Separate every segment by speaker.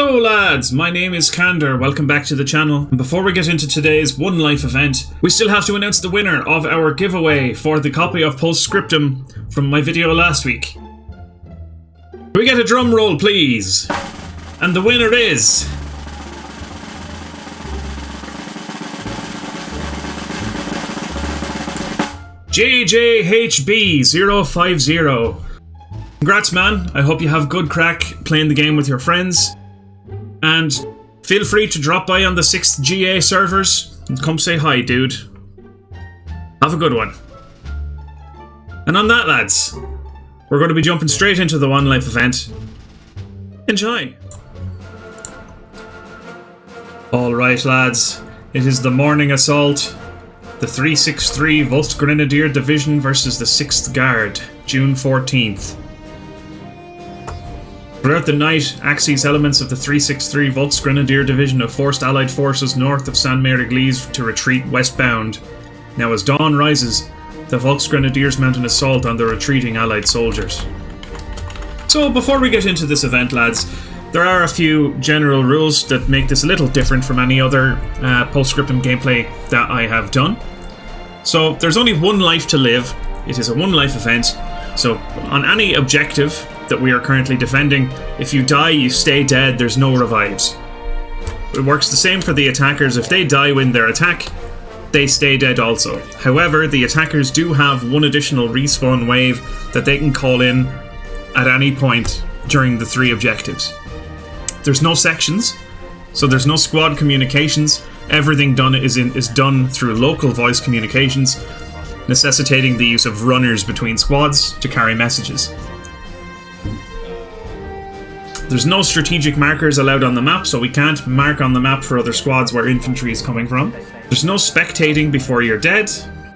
Speaker 1: Hello lads, my name is Khandur, welcome back to the channel. And before we get into today's One Life event, we still have to announce the winner of our giveaway for the copy of Scriptum from my video last week. Can we get a drum roll please? And the winner is... JJHB050. Congrats man, I hope you have good crack playing the game with your friends. And feel free to drop by on the 6th GA servers and come say hi, dude. Have a good one. And on that, lads, we're going to be jumping straight into the One Life event. Enjoy. Alright, lads, it is the morning assault. The 363 Volksgrenadier Division versus the 6th Guard, June 14th. Throughout the night, Axis elements of the 363 Volksgrenadier Division have forced Allied forces north of Saint-Mère-Église to retreat westbound. Now as dawn rises, the Volksgrenadiers mount an assault on the retreating Allied soldiers. So before we get into this event, lads, there are a few general rules that make this a little different from any other Scriptum gameplay that I have done. So there's only one life to live. It is a one life event. So on any objective that we are currently defending, if you die, you stay dead, there's no revives. It works the same for the attackers. If they die when their attack, they stay dead also. However, the attackers do have one additional respawn wave that they can call in at any point during the 3 objectives. There's no sections, so there's no squad communications. Everything done is done through local voice communications, necessitating the use of runners between squads to carry messages. There's no strategic markers allowed on the map, so we can't mark on the map for other squads where infantry is coming from. There's no spectating before you're dead,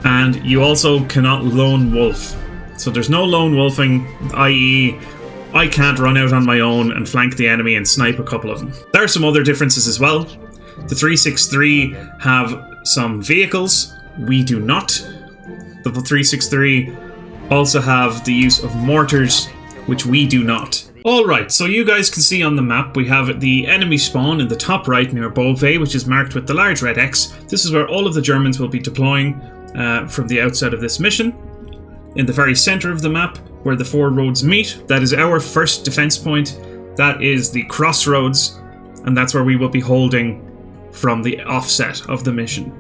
Speaker 1: and you also cannot lone wolf. So there's no lone wolfing, i.e. I can't run out on my own and flank the enemy and snipe a couple of them. There are some other differences as well. The 363 have some vehicles, we do not. The 363 also have the use of mortars, which we do not. Alright, so you guys can see on the map we have the enemy spawn in the top right near Beauvais, which is marked with the large red X. This is where all of the Germans will be deploying from the outset of this mission. In the very centre of the map, where the 4 roads meet, that is our first defence point. That is the crossroads, and that's where we will be holding from the offset of the mission.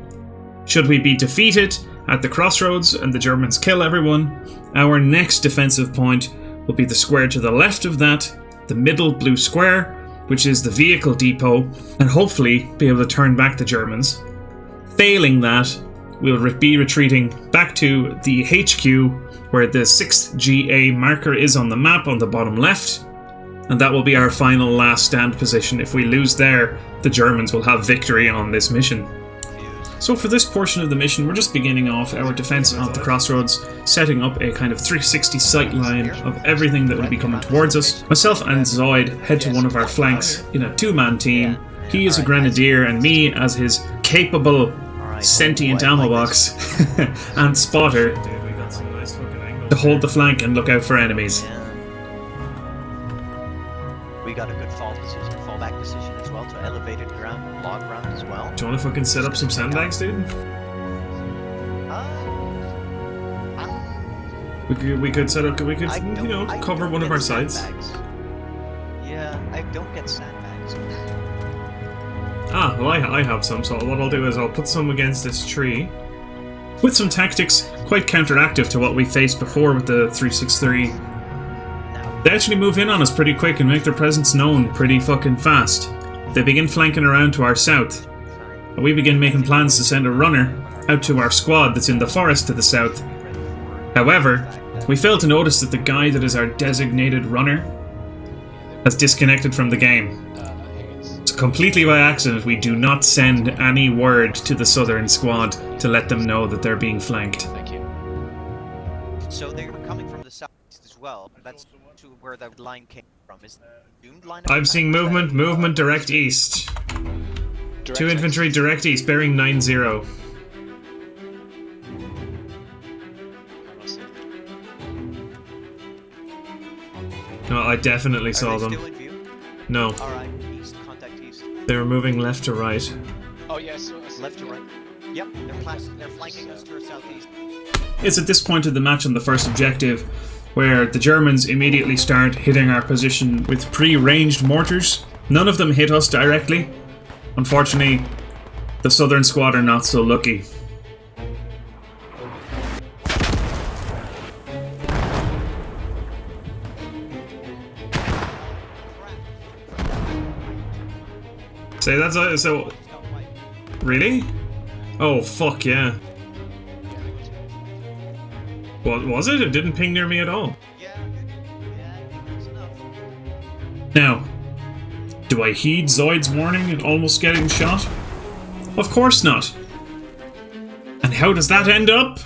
Speaker 1: Should we be defeated at the crossroads and the Germans kill everyone, our next defensive point will be the square to the left of that, the middle blue square, which is the vehicle depot, and hopefully be able to turn back the Germans. Failing that, we'll be retreating back to the HQ, where the 6th GA marker is on the map on the bottom left, and that will be our final last stand position. If we lose there, the Germans will have victory on this mission. So for this portion of the mission, we're just beginning off our defense of the crossroads, setting up a kind of 360 sight line of everything that will be coming towards us. Myself and Zoid head to one of our flanks in a 2-man team. He is a grenadier and me as his capable sentient ammo box and spotter to hold the flank and look out for enemies.
Speaker 2: We got a good fallback position as well, to elevated ground, log ground as well.
Speaker 1: Do you want to fucking set up some sandbags, dude? We could set up, you know, cover one of our sides.
Speaker 2: Yeah, I don't get sandbags.
Speaker 1: Ah, well I have some, so what I'll do is I'll put some against this tree. With some tactics quite counteractive to what we faced before with the 363. They actually move in on us pretty quick and make their presence known pretty fucking fast. They begin flanking around to our south, and we begin making plans to send a runner out to our squad that's in the forest to the south. However, we fail to notice that the guy that is our designated runner has disconnected from the game. So completely by accident, we do not send any word to the southern squad to let them know that they're being flanked.
Speaker 2: Thank you. So they were coming from the south as well. That's to where that line came from. Is the doomed line?
Speaker 1: I'm seeing movement direct east. 2 infantry direct east, bearing 90. No, I definitely saw them. No.
Speaker 2: Alright, east, contact east.
Speaker 1: They were moving left to right.
Speaker 3: Oh yes,
Speaker 2: Left to right. Yep, they're flanking us to our southeast.
Speaker 1: It's at this point of the match on the first objective where the Germans immediately start hitting our position with pre-ranged mortars. None of them hit us directly. Unfortunately, the southern squad are not so lucky. Say that's so. Really? Oh fuck yeah. What was it? It didn't ping near me at all.
Speaker 2: Yeah, close enough.
Speaker 1: Now, do I heed Zoid's warning at almost getting shot? Of course not. And how does that end up?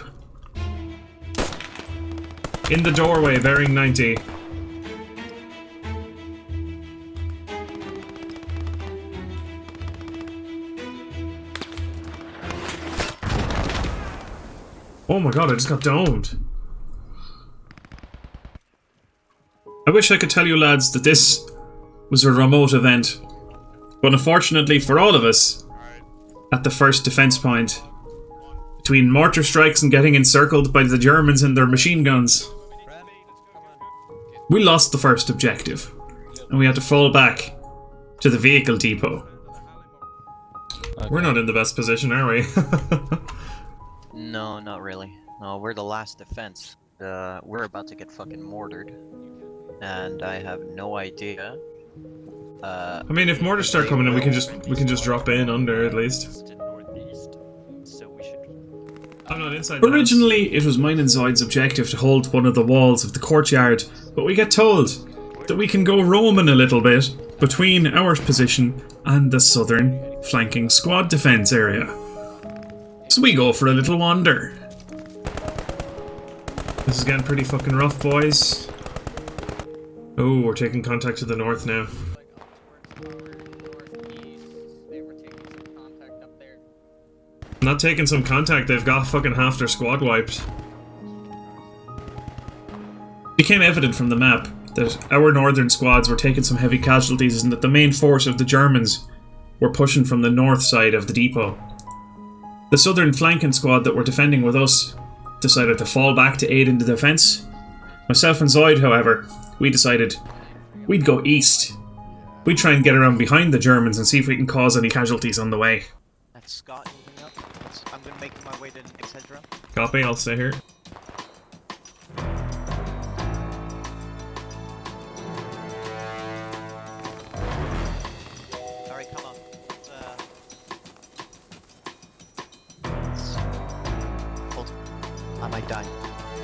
Speaker 1: In the doorway, bearing 90. Oh my god, I just got domed. I wish I could tell you lads that this was a remote event, but unfortunately for all of us, at the first defense point, between mortar strikes and getting encircled by the Germans and their machine guns, we lost the first objective, and we had to fall back to the vehicle depot. Okay. We're not in the best position, are we?
Speaker 2: No, not really. No, we're the last defense. We're about to get fucking mortared. And I have no idea.
Speaker 1: I mean, if mortars start coming in, we can just drop in under at least. I'm not inside. Originally, it was mine and Zoid's objective to hold one of the walls of the courtyard, but we get told that we can go roaming a little bit between our position and the southern flanking squad defense area. So we go for a little wander. This is getting pretty fucking rough, boys. Oh, we're taking contact to the north now. I'm not taking some contact, they've got fucking half their squad wiped. It became evident from the map that our northern squads were taking some heavy casualties and that the main force of the Germans were pushing from the north side of the depot. The southern flanking squad that were defending with us decided to fall back to aid in the defence. Myself and Zoid, however, we decided we'd go east. We'd try and get around behind the Germans and see if we can cause any casualties on the way.
Speaker 2: That's Scott moving up. I'm gonna make my way to the next hedgerow.
Speaker 1: Copy, I'll stay here.
Speaker 2: Alright, come on. I might die.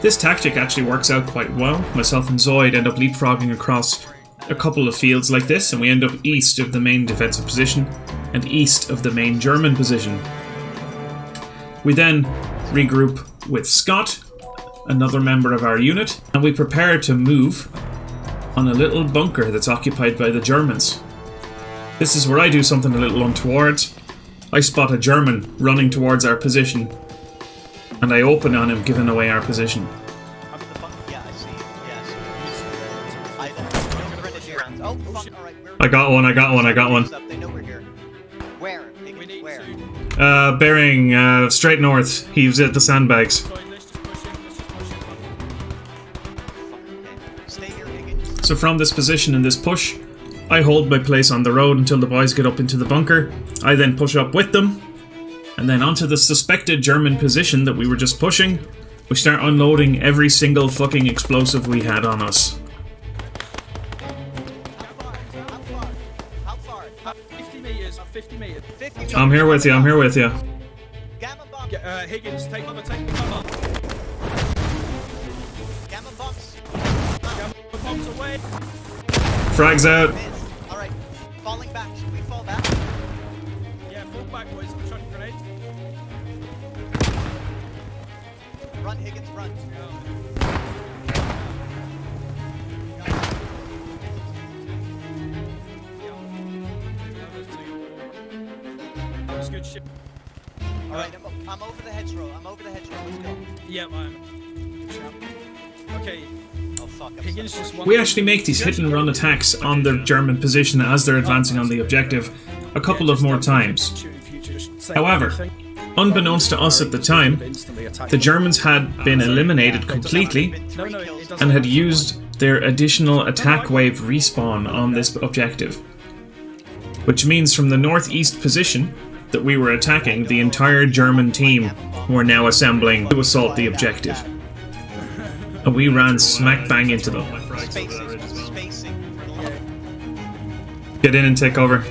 Speaker 1: This tactic actually works out quite well. Myself and Zoid end up leapfrogging across a couple of fields like this, and we end up east of the main defensive position and east of the main German position. We then regroup with Scott, another member of our unit, and we prepare to move on a little bunker that's occupied by the Germans. This is where I do something a little untoward. I spot a German running towards our position, and I open on him, giving away our position.
Speaker 2: I'm in the bunker. Yeah, I see. Yes. Oh, fuck. Alright,
Speaker 1: I got one.
Speaker 2: They know we're here. Where?
Speaker 1: Where? Bearing straight north. He's at the sandbags.
Speaker 2: Stay here, Higgins.
Speaker 1: So from this position and this push, I hold my place on the road until the boys get up into the bunker. I then push up with them, and then onto the suspected German position that we were just pushing. We start unloading every single fucking explosive we had on us.
Speaker 2: How far?
Speaker 3: 50 meters. 50 meters.
Speaker 2: 50
Speaker 1: I'm here with you.
Speaker 2: Gamma bomb.
Speaker 3: Higgins, take cover.
Speaker 2: Gamma bombs.
Speaker 3: Gamma bombs away.
Speaker 1: Frags out.
Speaker 2: Alright, falling back. Should we fall back?
Speaker 3: Yeah, fall back, boys. I'm trying to grenade.
Speaker 2: Run, Higgins, run.
Speaker 3: That was good shit.
Speaker 2: Alright, I'm over the hedgerow. Let's go.
Speaker 3: Yeah, man. Okay.
Speaker 2: Oh fuck.
Speaker 3: Higgins just
Speaker 1: We actually make these hit and run attacks on the German position as they're advancing on the objective a couple of more times. However, unbeknownst to us at the time, the Germans had been eliminated completely and had used their additional attack wave respawn on this objective. Which means from the northeast position that we were attacking, the entire German team were now assembling to assault the objective. And we ran smack bang into them.
Speaker 2: Spacing.
Speaker 1: Get in and take over.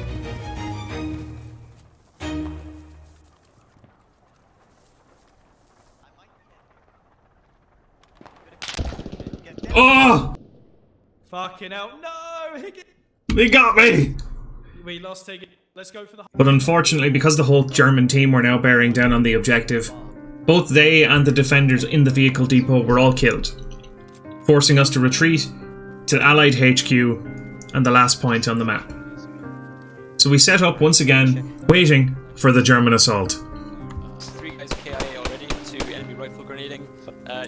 Speaker 1: Oh!
Speaker 3: Fucking hell. No, Higgins.
Speaker 1: They got me!
Speaker 3: We lost Higgins. Let's go for the...
Speaker 1: But unfortunately, because the whole German team were now bearing down on the objective, both they and the defenders in the vehicle depot were all killed, forcing us to retreat to Allied HQ and the last point on the map. So we set up once again, waiting for the German assault.
Speaker 4: 3 guys KIA already to enemy rifle grenading.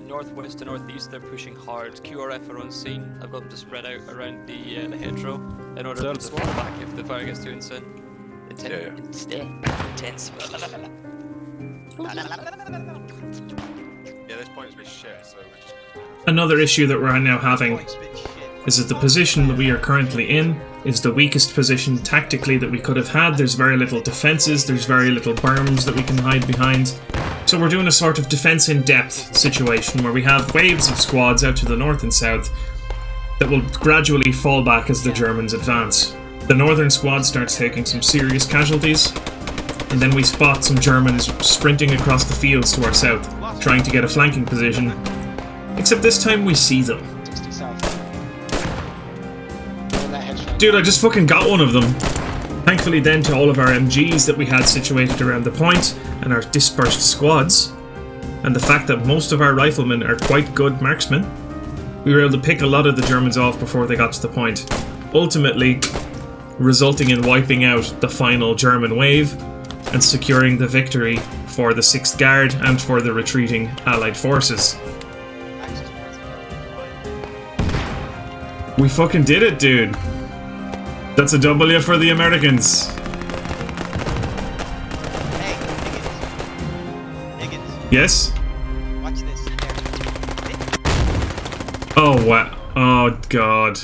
Speaker 4: Northwest to northeast, they're pushing hard. QRF are on scene. I've got them to spread out around the hedgerow in order to fall back if the fire gets too insane. Intense.
Speaker 5: Yeah, this point has been shit, so we're just...
Speaker 1: Another issue that we're now having is that the position that we are currently in is the weakest position tactically that we could have had. There's very little defences, there's very little berms that we can hide behind. So we're doing a sort of defence in depth situation where we have waves of squads out to the north and south that will gradually fall back as the Germans advance. The northern squad starts taking some serious casualties, and then we spot some Germans sprinting across the fields to our south, trying to get a flanking position. Except this time we see them. Dude, I just fucking got one of them. Thankfully then to all of our MGs that we had situated around the point, and our dispersed squads, and the fact that most of our riflemen are quite good marksmen, we were able to pick a lot of the Germans off before they got to the point, ultimately resulting in wiping out the final German wave and securing the victory for the 6th Guard and for the retreating Allied forces. We fucking did it, dude. That's a W for the Americans.
Speaker 2: Hey, Higgins.
Speaker 1: Yes?
Speaker 2: Watch this.
Speaker 1: Oh, wow. Oh, God.